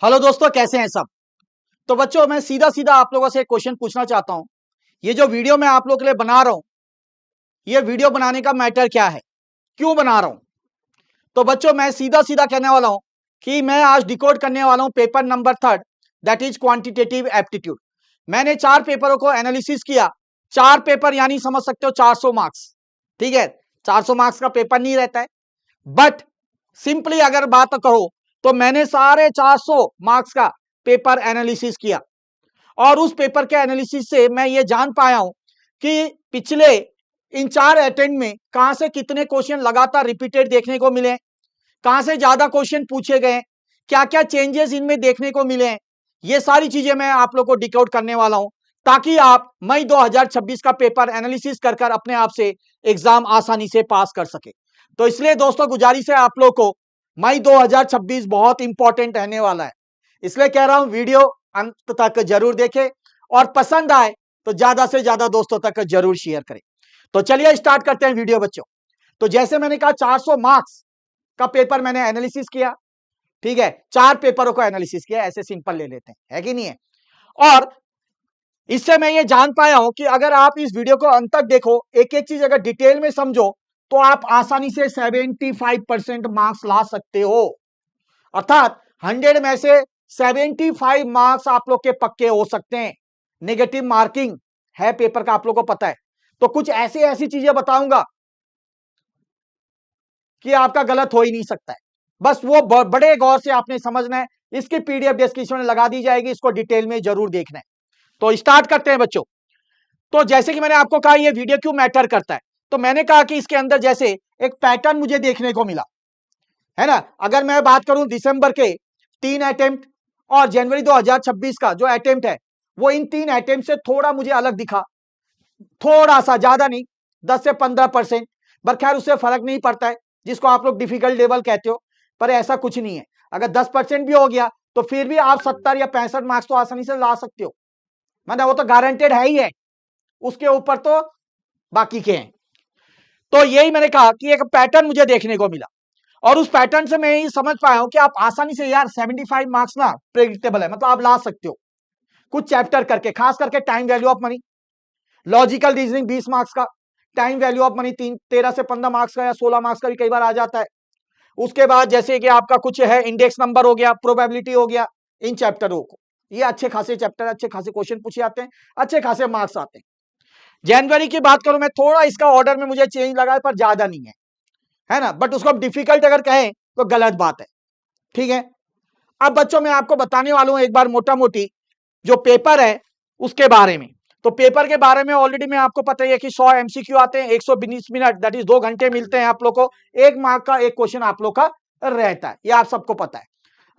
Hello दोस्तों, कैसे हैं सब। तो बच्चों, मैं सीधा सीधा आप लोगों से एक क्वेश्चन पूछना चाहता हूं। ये जो वीडियो मैं आप लोगों के लिए बना रहा हूं, ये वीडियो बनाने का मैटर क्या है, क्यों बना रहा हूं। तो बच्चों, मैं सीधा सीधा कहने वाला हूं कि मैं आज डिकोड करने वाला हूं paper number 3, that is quantitative aptitude. मैंने 4 पेपरों को एनालिसिस किया। 4 पेपर यानी समझ सकते हो 400 मार्क्स। ठीक है, 400 मार्क्स का पेपर नहीं रहता है, बट सिंपली अगर बात करो तो मैंने सारे 400 मार्क्स का पेपर एनालिसिस किया। और उस पेपर के एनालिसिस से मैं ये जान पाया हूं कि पिछले इन 4 अटेम्प्ट में कहां से कितने क्वेश्चन लगातार रिपीटेड देखने को मिले, कहां से ज्यादा क्वेश्चन पूछे गए, क्या क्या चेंजेस इनमें देखने को मिले हैं। ये सारी चीजें मैं आप लोग को डिकोड करने वाला हूं, ताकि आप मई 2026 का पेपर एनालिसिस कर कर अपने आप से एग्जाम आसानी से पास कर सके। तो इसलिए दोस्तों, गुजारिश है आप लोग को, मई 2026 बहुत इंपॉर्टेंट रहने वाला है। इसलिए कह रहा हूं वीडियो अंत तक जरूर देखें, और पसंद आए तो ज्यादा से ज्यादा दोस्तों तक जरूर शेयर करें। तो चलिए स्टार्ट करते हैं वीडियो बच्चों। तो जैसे मैंने कहा, 400 मार्क्स का पेपर मैंने एनालिसिस किया। ठीक है, 4 पेपरों को एनालिसिस किया, ऐसे सिंपल ले लेते हैं, है कि नहीं है। और इससे मैं ये जान पाया हूं कि अगर आप इस वीडियो को अंत तक देखो, एक एक चीज अगर डिटेल में समझो, तो आप आसानी से 75% मार्क्स ला सकते हो। अर्थात 100 में से 75 मार्क्स आप लोग के पक्के हो सकते हैं। नेगेटिव मार्किंग है पेपर का, आप लोग को पता है। तो कुछ ऐसी ऐसी चीजें बताऊंगा कि आपका गलत हो ही नहीं सकता है। बस वो बड़े गौर से आपने समझना है। इसकी पीडीएफ डिस्क्रिप्शन में लगा दी जाएगी, इसको डिटेल में जरूर देखना है। तो स्टार्ट करते हैं बच्चों। तो जैसे कि मैंने आपको कहा, ये वीडियो क्यों मैटर करता है, तो मैंने कहा कि इसके अंदर जैसे एक पैटर्न मुझे देखने को मिला है ना। अगर मैं बात करूं दिसंबर के 3 अटेम्प्ट और जनवरी 2026 का जो अटेम्प्ट है, वो इन 3 अटेम्प्ट से थोड़ा मुझे अलग दिखा। थोड़ा सा, ज्यादा नहीं, 10 से 15%। पर खैर उससे फर्क नहीं पड़ता है, जिसको आप लोग डिफिकल्ट लेवल कहते हो। पर ऐसा कुछ नहीं है, अगर 10% भी हो गया तो फिर भी आप 70 या 65 मार्क्स तो आसानी से ला सकते हो। मतलब वो तो गारंटेड है ही है, उसके ऊपर तो बाकी के हैं। तो यही मैंने कहा कि एक पैटर्न मुझे देखने को मिला, और उस पैटर्न से मैं ये समझ पाया हूं कि आप आसानी से यार 75 मार्क्स ना प्रेडिक्टेबल है, मतलब आप ला सकते हो कुछ चैप्टर करके। खास करके time value of money, logical reasoning 20 marks का, टाइम वैल्यू ऑफ मनी 13 से 15 मार्क्स का या 16 मार्क्स का भी कई बार आ जाता है। उसके बाद जैसे कि आपका कुछ है, इंडेक्स नंबर हो गया, प्रोबेबिलिटी हो गया, इन चैप्टरों को, ये अच्छे खासे चैप्टर, अच्छे खासे क्वेश्चन पूछे जाते हैं, अच्छे खासे मार्क्स आते हैं। जनवरी की बात करूं मैं, थोड़ा इसका ऑर्डर में मुझे चेंज लगा है, पर ज्यादा नहीं है ना। बट उसको डिफिकल्ट अगर कहें तो गलत बात है। ठीक है, अब बच्चों मैं आपको बताने वाला हूं एक बार मोटा मोटी जो पेपर है उसके बारे में। तो पेपर के बारे में ऑलरेडी मैं आपको पता ही है कि 100 एमसीक्यू आते हैं, 120 मिनट, दैट इज 2 घंटे मिलते हैं आप लोग को। 1 मार्क का एक क्वेश्चन आप लोग का रहता है, ये आप सबको पता है।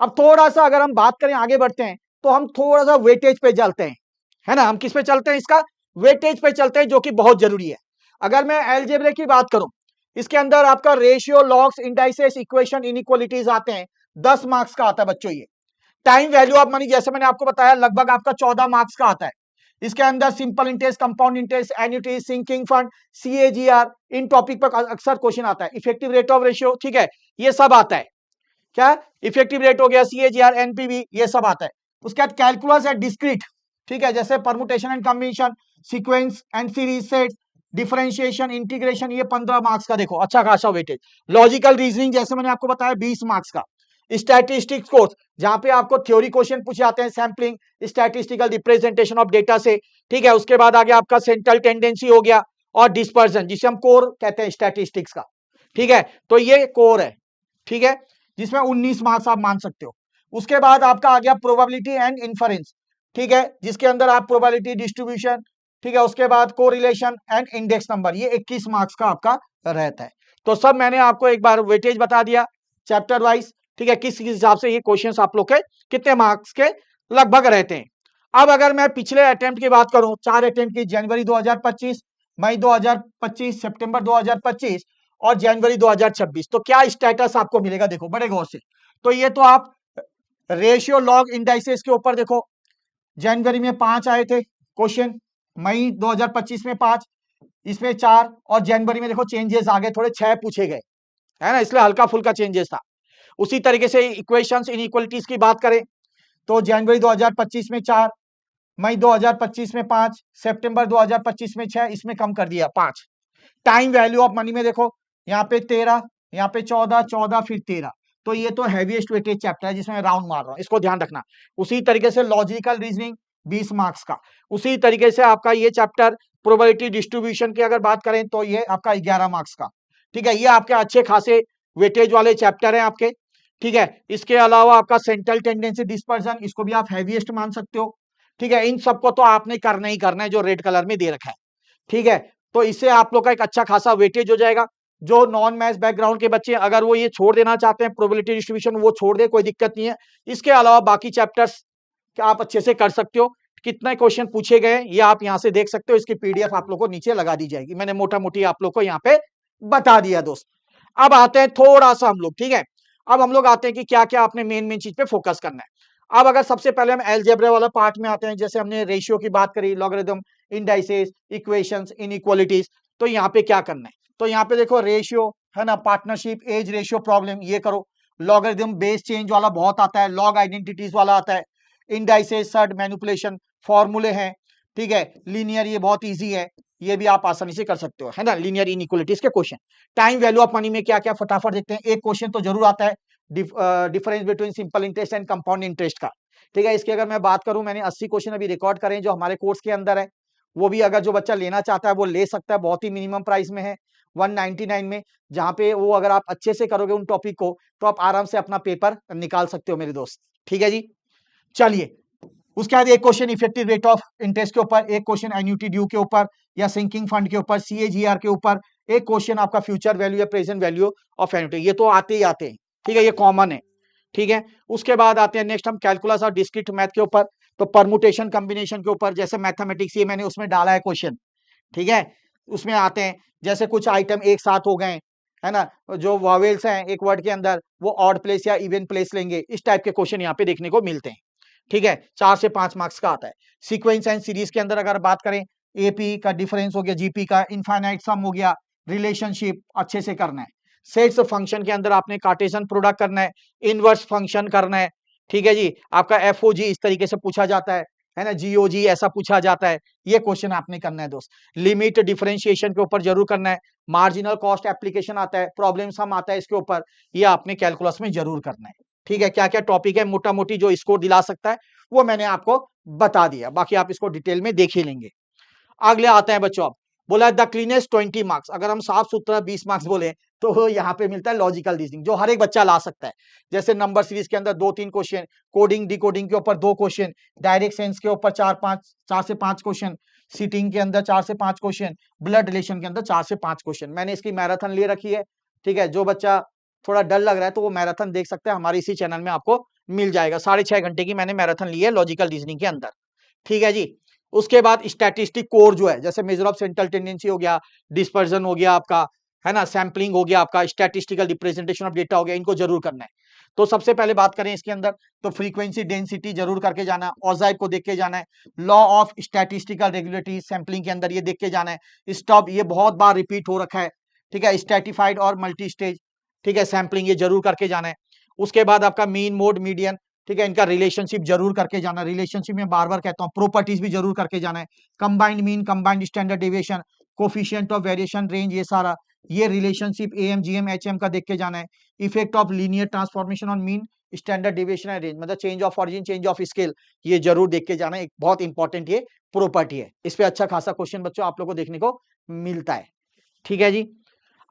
अब थोड़ा सा अगर हम बात करें, आगे बढ़ते हैं, तो हम थोड़ा सा वेटेज पे चलते हैं, है ना। हम किस पे चलते हैं, इसका वेटेज पे चलते हैं, जो कि बहुत जरूरी है। अगर मैं अलजेब्रा की बात करूं, इसके अंदर आपका ratio, logs, indices, equation, inequalities आते हैं। 10 मार्क्स का आता है बच्चों ये। टाइम वैल्यू ऑफ मनी, जैसे मैंने आपको बताया, लगभग आपका 14 मार्क्स का आता है। इसके अंदर simple interest, compound interest, annuity, sinking fund, CAGR, इन टॉपिक पर अक्सर क्वेश्चन आता है। इफेक्टिव रेट ऑफ रेशियो, ठीक है, ये सब आता है। क्या इफेक्टिव रेट हो गया, सीएजीआर, एनपीवी, ये सब आता है। उसके बाद कैलकुलस है, डिस्क्रीट, ठीक है, जैसे permutation and combination, sequence and series set, differentiation, integration, ये 15 मार्क्स का देखो, अच्छा खासा वेटेज। लॉजिकल रीजनिंग, जैसे मैंने आपको बताया, 20 मार्क्स का। स्टैटिस्टिक्स कोर्स, जहां पे आपको थ्योरी क्वेश्चन पूछे जाते हैं, sampling, statistical representation of data से। ठीक है, उसके बाद आगे आपका सेंट्रल टेंडेंसी हो गया, और डिस्पर्जन, जिसे हम कोर कहते हैं स्टैटिस्टिक्स का। ठीक है, तो ये कोर है, ठीक है, जिसमें 19 मार्क्स आप मान सकते हो। उसके बाद आपका आ गया प्रोबेबिलिटी एंड इन्फरेंस, ठीक है, जिसके अंदर आप प्रोबेबिलिटी, डिस्ट्रीब्यूशन, ठीक है, उसके बाद कोरिलेशन एंड इंडेक्स नंबर, ये 21 मार्क्स का आपका रहता है। तो सब मैंने आपको एक बार वेटेज बता दिया चैप्टर वाइज, ठीक है, किस हिसाब से ये क्वेश्चंस आप लोग के कितने मार्क्स के लगभग रहते हैं। अब अगर मैं पिछले अटेम्प्ट की बात करूं, 4 अटेम्प्ट की, जनवरी 2025, मई 2025, सितंबर 2025 और जनवरी 2026, तो क्या स्टेटस आपको मिलेगा, देखो बड़े गौर से। तो ये तो आप रेशियो, लॉग, इंडाइसेस के ऊपर देखो, जनवरी में 5 आए थे क्वेश्चन, मई 2025 में 5, इसमें 4, और जनवरी में देखो चेंजेस आ गए, थोड़े 6 पूछे गए, है ना, इसलिए हल्का फुल्का चेंजेस था। उसी तरीके से इक्वेशंस, इनइक्वालिटीज की बात करें, तो जनवरी 2025 में 4, मई 2025 में 5, सितंबर 2025 में 6, इसमें कम कर दिया 5। टाइम वैल्यू ऑफ मनी में देखो, यहाँ पे 13, यहाँ पे 14, 14 फिर 13, तो ये तो हैवीएस्ट वेटेज चैप्टर है जिसमें राउंड मार रहा हूं, इसको ध्यान रखना। उसी तरीके से लॉजिकल रीजनिंग 20 मार्क्स का, उसी तरीके से आपका ये चैप्टर प्रोबेबिलिटी डिस्ट्रीब्यूशन की अगर बात करें तो ये आपका 11 मार्क्स का। ठीक है, ये आपके अच्छे खासे वेटेज वाले चैप्टर हैं आपके। ठीक है, इसके अलावा आपका सेंट्रल टेंडेंसी डिस्पर्जन, इसको भी आप हैवीएस्ट मान सकते हो। ठीक है, इन सबको तो आपने करना ही करना है जो रेड कलर में दे रखा है। ठीक है, तो इससे आप लोग का एक अच्छा खासा वेटेज हो जाएगा। जो नॉन मैथ्स बैकग्राउंड के बच्चे अगर वो ये छोड़ देना चाहते हैं प्रोबेबिलिटी डिस्ट्रीब्यूशन, वो छोड़ दे, कोई दिक्कत नहीं है। इसके अलावा बाकी चैप्टर्स आप अच्छे से कर सकते हो। कितने क्वेश्चन पूछे गए ये आप यहां से देख सकते हो, इसकी पीडीएफ आप लोग को नीचे लगा दी जाएगी, मैंने मोटा मोटी आप लोग को यहाँ पे बता दिया दोस्त। अब आते हैं थोड़ा सा हम लोग, ठीक है, अब हम लोग आते हैं कि क्या क्या आपने मेन मेन चीज पे फोकस करना है। अब अगर सबसे पहले हम अलजेब्रा वाला पार्ट में आते हैं, जैसे हमने रेशियो की बात करी, लॉगरिथम, इंडाइसेस, इक्वेशंस, इनइक्वालिटीज, तो यहाँ पे क्या करना है, तो यहाँ पे देखो रेशियो है ना, पार्टनरशिप, एज रेशियो प्रॉब्लम, ये करो। लॉगरिथम बेस चेंज वाला बहुत आता है, लॉग आइडेंटिटीज वाला आता है, इंडाइसेस, सर्ड मैनिपुलेशन, फॉर्मूले हैं। ठीक है, लीनियर ये बहुत इजी है, ये भी आप आसानी से कर सकते हो, है ना, लीनियर इनइक्वालिटीज के question. Time value of money में क्या क्या फटाफट देखते हैं, एक क्वेश्चन तो जरूर आता है, difference between simple interest and compound interest का। ठीक है, इसकी अगर मैं बात करूं, मैंने 80 क्वेश्चन अभी रिकॉर्ड करे जो हमारे कोर्स के अंदर है, वो भी अगर जो बच्चा लेना चाहता है वो ले सकता है, बहुत ही मिनिमम प्राइस में है 199 में, जहां पे वो अगर आप अच्छे से करोगे उन टॉपिक को तो आप आराम से अपना पेपर निकाल सकते हो मेरे दोस्त। ठीक है जी, चलिए उसके बाद एक question effective rate of interest के ऊपर, एक क्वेश्चन एन्युटी ड्यू के ऊपर या सिंकिंग फंड के ऊपर, सीएजीआर के ऊपर, एक क्वेश्चन आपका फ्यूचर वैल्यू या प्रेजेंट वैल्यू ऑफ एन्युटी, ये तो आते ही आते हैं। ठीक है, ये कॉमन है। ठीक है, उसके बाद आते हैं नेक्स्ट हम कैलकुलस और डिस्क्रीट मैथ के ऊपर, तो परमुटेशन कॉम्बिनेशन के ऊपर, जैसे मैथमेटिक्स ये मैंने उसमें डाला है क्वेश्चन। ठीक है, उसमें आते हैं जैसे कुछ आइटम एक साथ हो गए, है ना, जो वॉवेल्स हैं एक वर्ड के अंदर वो ऑड प्लेस या इवन प्लेस लेंगे, इस टाइप के क्वेश्चन यहाँ पे देखने को मिलते हैं। ठीक है, 4 से 5 मार्क्स का आता है। सीक्वेंस एंड सीरीज के अंदर अगर बात करें, एपी का डिफरेंस हो गया, जीपी का, इनफाइनाइट सम हो गया, रिलेशनशिप अच्छे से करना है। सेट्स फंक्शन के अंदर आपने कार्टेशियन प्रोडक्ट करना है, इनवर्स फंक्शन करना है। ठीक है जी, आपका एफओजी इस तरीके से पूछा जाता है ना, जीओजी ऐसा पूछा जाता है, ये क्वेश्चन आपने करना है दोस्त। लिमिट डिफरेंशिएशन के ऊपर जरूर करना है, मार्जिनल कॉस्ट एप्लीकेशन आता है, प्रॉब्लम सम आता है इसके ऊपर, ये आपने कैलकुलस में जरूर करना है। ठीक है, क्या क्या टॉपिक है मोटा मोटी जो स्कोर दिला सकता है वो मैंने आपको बता दिया, बाकी आप इसको डिटेल में देख ही लेंगे। अगले आते हैं बच्चों, अब बोला द क्लीनेस्ट 20 मार्क्स, अगर हम साफ सुथरा 20 मार्क्स बोले तो यहाँ पे मिलता है लॉजिकल रीजनिंग, जो हर एक बच्चा ला सकता है। जैसे नंबर सीरीज के अंदर 2-3 क्वेश्चन, कोडिंग डिकोडिंग के ऊपर 2 क्वेश्चन, डायरेक्ट सेंस के ऊपर 4 से 5 क्वेश्चन, सीटिंग के अंदर 4 से 5 क्वेश्चन, ब्लड रिलेशन के अंदर 4 से 5 क्वेश्चन। मैंने इसकी मैराथन ले रखी है। ठीक है, जो बच्चा थोड़ा डर लग रहा है तो वो मैराथन देख सकते हैं, हमारे इसी चैनल में आपको मिल जाएगा। 6.5 घंटे की मैंने मैराथन ली है लॉजिकल रीजनिंग के अंदर। ठीक है जी, उसके बाद स्टैटिस्टिक कोर जो है, जैसे मेजर ऑफ सेंट्रल टेंडेंसी हो गया, डिस्पर्जन हो गया आपका, है ना, सैम्पलिंग हो गया आपका, स्टैटिस्टिकल रिप्रेजेंटेशन ऑफ डेटा हो गया, इनको जरूर करना है। तो सबसे पहले बात करें इसके अंदर, तो फ्रीक्वेंसी डेंसिटी जरूर करके जाना है, ऑजाइब को देख के जाना है, law of statistical regulatory sampling के अंदर ये देख के जाना है, स्टॉप ये बहुत बार रिपीट हो रखा है। ठीक है, स्टैटिफाइड और मल्टी स्टेज, ठीक है, सैम्पलिंग ये जरूर करके जाना है। उसके बाद आपका मीन मोड मीडियन, ठीक है, इनका रिलेशनशिप जरूर करके जाना, रिलेशनशिप में बार बार कहता हूं, प्रॉपर्टीज भी जरूर करके जाना है, combined mean, combined standard deviation, coefficient of variation range, ये सारा, ये रिलेशनशिप एएम जीएम एचएम का देख के जाना है। Effect of linear transformation on mean standard deviation and range, मतलब change of origin, change of scale, ये जरूर देख के जाना है, एक बहुत इंपॉर्टेंट ये प्रॉपर्टी है, इस पे अच्छा खासा क्वेश्चन बच्चों आप लोग को देखने को मिलता है। ठीक है जी,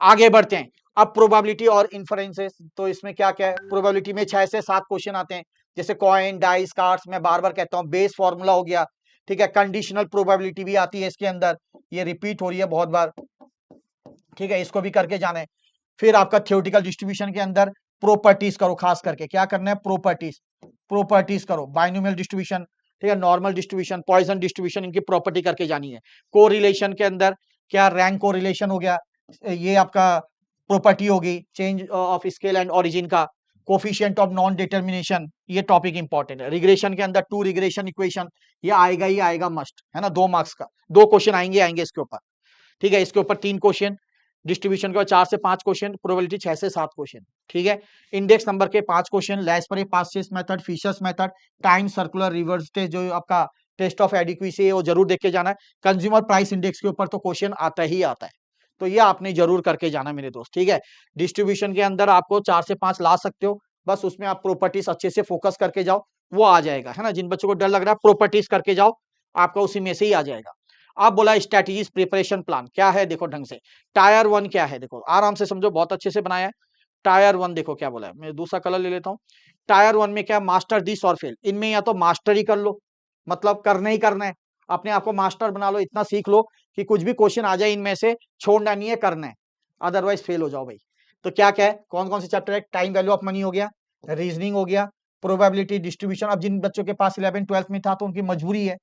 आगे बढ़ते हैं। अब प्रोबेबिलिटी और इन्फरेंसेस, तो इसमें क्या क्या है, प्रोबेबिलिटी में 6 से 7 क्वेश्चन आते हैं, जैसे कॉइन, डाइस, कार्ड्स, मैं बार बार कहता हूं, बेस फॉर्मूला हो गया। ठीक है, कंडीशनल प्रोबेबिलिटी भी आती है इसके अंदर, ये रिपीट हो रही है बहुत बार। ठीक है, इसको भी करके जाना है। फिर आपका थ्योरेटिकल डिस्ट्रीब्यूशन के अंदर प्रॉपर्टीज करो, खास करके क्या करना है, प्रॉपर्टीज करो, बाइनोमियल डिस्ट्रीब्यूशन, ठीक है, नॉर्मल डिस्ट्रीब्यूशन, पॉइजन डिस्ट्रीब्यूशन, इनकी प्रॉपर्टी करके जानी है। कोरिलेशन के अंदर क्या, रैंक कोरिलेशन हो गया, ये आपका प्रॉपर्टी होगी, change of scale and origin का, कोफिशिएंट ऑफ नॉन डिटर्मिनेशन, ये टॉपिक इंपॉर्टेंट है। रिग्रेशन के अंदर 2 रिग्रेशन इक्वेशन, ये आएगा ही आएगा मस्ट, है ना, 2 मार्क्स का, 2 क्वेश्चन आएंगे इसके ऊपर। ठीक है, इसके ऊपर 3 क्वेश्चन। डिस्ट्रीब्यूशन के 4 से 5 क्वेश्चन, प्रोबेबिलिटी 6 से 7 क्वेश्चन, ठीक है। इंडेक्स नंबर के 5 question, Laspeyres Paasche's method, Fisher's method, time circular reverse test, जो आपका टेस्ट ऑफ एडिक्वेसी है वो जरूर देख के जाना है। कंज्यूमर प्राइस इंडेक्स के ऊपर तो क्वेश्चन आता ही आता है, तो ये आपने जरूर करके जाना मेरे दोस्त, ठीक है। डिस्ट्रीब्यूशन के अंदर आपको 4 से 5 ला सकते हो, बस उसमें आप प्रॉपर्टीज अच्छे से फोकस करके जाओ, वो आ जाएगा, है ना। जिन बच्चों को डर लग रहा है प्रॉपर्टीज करके जाओ, आपका उसी में से ही आ जाएगा। आप बोला स्ट्रेटेजीज प्रिपरेशन प्लान क्या है, देखो ढंग से। टायर 1 क्या है, देखो आराम से समझो, बहुत अच्छे से बनाया है। टायर 1 देखो क्या बोला है, मैं दूसरा कलर ले लेता हूँ। टायर 1 में क्या, मास्टर दिस और फेल। इनमें या तो मास्टर ही कर लो, मतलब करना ही करना है, अपने आप को मास्टर बना लो, इतना सीख लो कि कुछ भी क्वेश्चन आ जाए इनमें से छोड़ना नहीं है, करना है, अदरवाइज फेल हो जाओ भाई। तो क्या क्या है, कौन कौन से चैप्टर है, टाइम वैल्यू ऑफ मनी हो गया, रीजनिंग हो गया, प्रोबेबिलिटी डिस्ट्रीब्यूशन। अब जिन बच्चों के पास 11 12th में था तो उनकी मजबूरी है,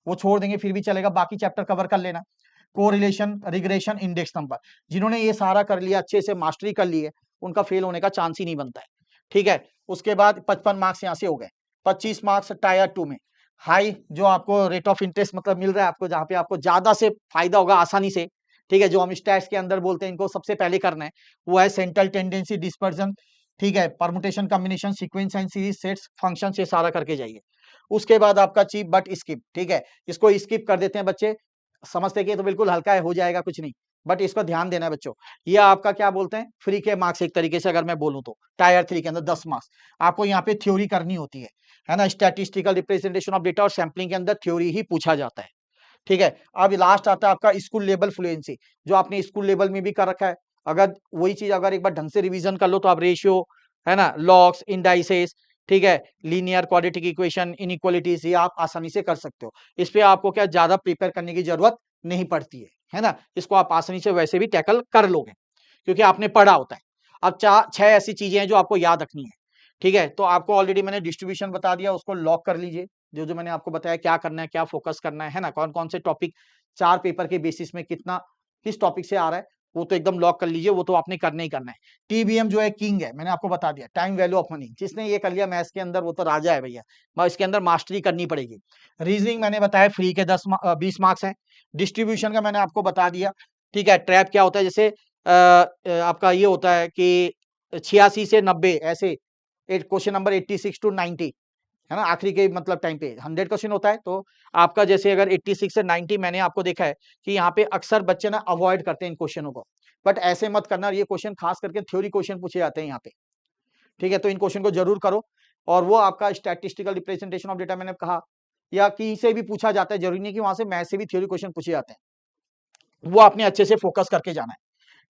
वो छोड़ देंगे फिर भी चलेगा, बाकी चैप्टर कवर कर लेना। कोरिलेशन, रिग्रेशन, इंडेक्स नंबर, जिन्होंने ये सारा कर लिया, अच्छे से मास्टरी कर ली है, उनका फेल होने का चांस ही नहीं बनता है, ठीक है। उसके बाद 55 मार्क्स यहाँ से हो गए। 25 मार्क्स टायर 2 में, हाई जो आपको रेट ऑफ इंटरेस्ट मतलब मिल रहा है आपको, जहां पे आपको ज्यादा से फायदा होगा आसानी से, ठीक है, जो हम स्टैट्स के अंदर बोलते हैं इनको सबसे पहले करना है, वो है सेंट्रल टेंडेंसी डिस्पर्जन, ठीक है, permutation combination sequence and series sets function, ये सारा करके जाइए। उसके बाद आपका चीप बट स्किप, ठीक है, इसको स्किप कर देते हैं बच्चे, समझते कि ये तो बिल्कुल हल्का है, हो जाएगा कुछ नहीं, बट इसको ध्यान देना है बच्चों। ये आपका क्या बोलते हैं, फ्री के मार्क्स, एक तरीके से अगर मैं बोलूं तो टायर 3 के अंदर 10 मार्क्स आपको यहाँ पे थ्योरी करनी होती है ना, स्टैटिस्टिकल रिप्रेजेंटेशन ऑफ डेटा और सैम्पलिंग के अंदर थ्योरी ही पूछा जाता है, ठीक है। अब लास्ट आता है आपका स्कूल लेवल फ्लुएंसी, जो आपने स्कूल लेवल में भी कर रखा है। अगर वही चीज अगर एक बार ढंग से रिवीजन कर लो तो आप रेशियो, है ना, लॉग्स, इंडाइसेस, ठीक है, लीनियर क्वाड्रेटिक इक्वेशन, इनइक्वालिटीज, ये आप आसानी से कर सकते हो। इस पे आपको क्या ज्यादा प्रिपेयर करने की जरूरत नहीं पड़ती है ना, इसको आप आसानी से वैसे भी टैकल कर लोगे क्योंकि आपने पढ़ा होता है। अब 6 ऐसी चीजें हैं जो आपको याद रखनी है, ठीक है। तो आपको ऑलरेडी मैंने डिस्ट्रीब्यूशन बता दिया, उसको लॉक कर लीजिए, जो जो मैंने आपको बताया क्या करना है, क्या फोकस करना है ना, कौन कौन से टॉपिक 4 पेपर के बेसिस में कितना किस टॉपिक से आ रहा है, वो तो एकदम लॉक कर लीजिए, वो तो आपने करना ही करना है। टीबीएम जो है किंग है, मैंने आपको बता दिया, टाइम वैल्यू ऑफ मनी, जिसने ये कर लिया मैथ्स के अंदर वो तो राजा है भैया, बस इसके अंदर मास्टरी करनी पड़ेगी। रीजनिंग मैंने बताया फ्री के 20 मार्क्स हैं। डिस्ट्रीब्यूशन का मैंने आपको बता दिया, ठीक है। ट्रैप क्या होता है, जैसे आपका ये होता है कि 86 से 90 ऐसे, क्वेश्चन नंबर 86 टू 90, है ना, आखिरी के मतलब टाइम पे 100 क्वेश्चन होता है, तो आपका जैसे अगर 86 से 90 मैंने आपको देखा है कि यहाँ पे अक्सर बच्चे ना अवॉइड करते हैं इन क्वेश्चनों को, बट ऐसे मत करना, ये क्वेश्चन खास करके थ्योरी क्वेश्चन पूछे जाते हैं यहाँ पे, ठीक है। तो इन क्वेश्चन को जरूर करो, और वो आपका स्टैटिस्टिकल रिप्रेजेंटेशन ऑफ डेटा मैंने कहा, या कहीं से भी पूछा जाता है, जरूरी नहीं कि वहां से मैथ से भी थ्योरी क्वेश्चन पूछे जाते हैं, वो आपने अच्छे से फोकस करके जाना है,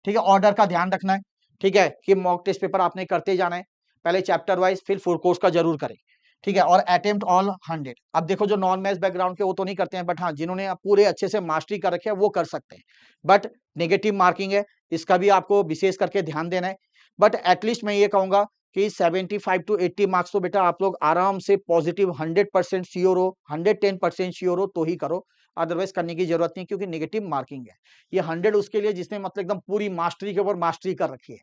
ठीक है। ऑर्डर का ध्यान रखना है, ठीक है, कि मॉक टेस्ट पेपर आपने करते जाना है, पहले चैप्टर वाइज फिर फुल कोर्स का जरूर करें, ठीक है। और अटेम्प्ट ऑल 100। अब देखो जो नॉन मैथ्स बैकग्राउंड के वो तो नहीं करते हैं, बट हाँ जिन्होंने पूरे अच्छे से मास्टरी कर रखे है वो कर सकते हैं, बट नेगेटिव मार्किंग है, इसका भी आपको विशेष करके ध्यान देना है। बट एटलीस्ट मैं ये कहूंगा कि 75 टू 80 मार्क्स तो बेटा आप लोग आराम से पॉजिटिव 100% श्योर हो, 110% श्योर हो तो ही करो, अदरवाइज करने की जरूरत नहीं, क्योंकि नेगेटिव मार्किंग है। ये 100 उसके लिए जिसने मतलब एकदम पूरी मास्टरी के ऊपर मास्टरी कर रखी है,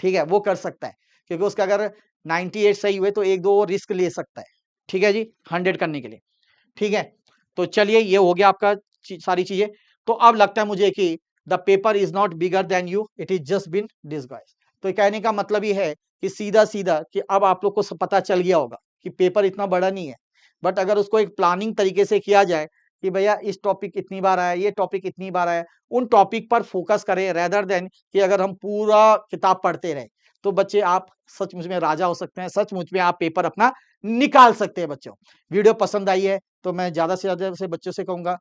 ठीक है, वो कर सकता है, क्योंकि उसका अगर 98 सही हुए तो 1-2 वो रिस्क ले सकता है, ठीक है जी, 100 करने के लिए, ठीक है। तो चलिए ये हो गया आपका सारी चीजें। तो अब लगता है मुझे कि the paper is not bigger than you, it is just been disguise. तो कहने का मतलब ये है कि सीधा सीधा कि अब आप लोग को पता चल गया होगा कि पेपर इतना बड़ा नहीं है, बट अगर उसको एक प्लानिंग तरीके से किया जाए कि भैया इस टॉपिक इतनी बार आया, ये टॉपिक इतनी बार आया, उन टॉपिक पर फोकस करें रेदर देन कि अगर हम पूरा किताब पढ़ते रहे, तो बच्चे आप सचमुच में राजा हो सकते हैं, सचमुच में आप पेपर अपना निकाल सकते हैं बच्चों। वीडियो पसंद आई है तो मैं ज्यादा से ज्यादा से बच्चों से कहूंगा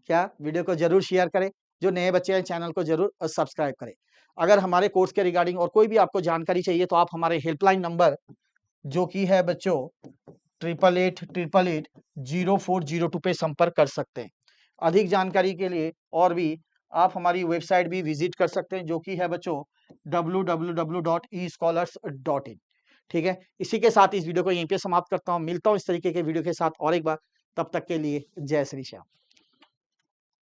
क्या वीडियो को जरूर शेयर करें, जो नए बच्चे हैं चैनल को जरूर सब्सक्राइब करें। अगर हमारे कोर्स के रिगार्डिंग और कोई भी आपको जानकारी चाहिए तो आप हमारे हेल्पलाइन नंबर जो कि है बच्चों 8888880402 पे संपर्क कर सकते हैं। अधिक जानकारी के लिए और भी आप हमारी वेबसाइट भी विजिट कर सकते हैं, जो कि है बच्चों www.escholars.in, ठीक है। इसी के साथ इस वीडियो को यहीं पे समाप्त करता हूं, मिलता हूं इस तरीके के वीडियो के साथ और एक बार, तब तक के लिए जय श्री श्याम।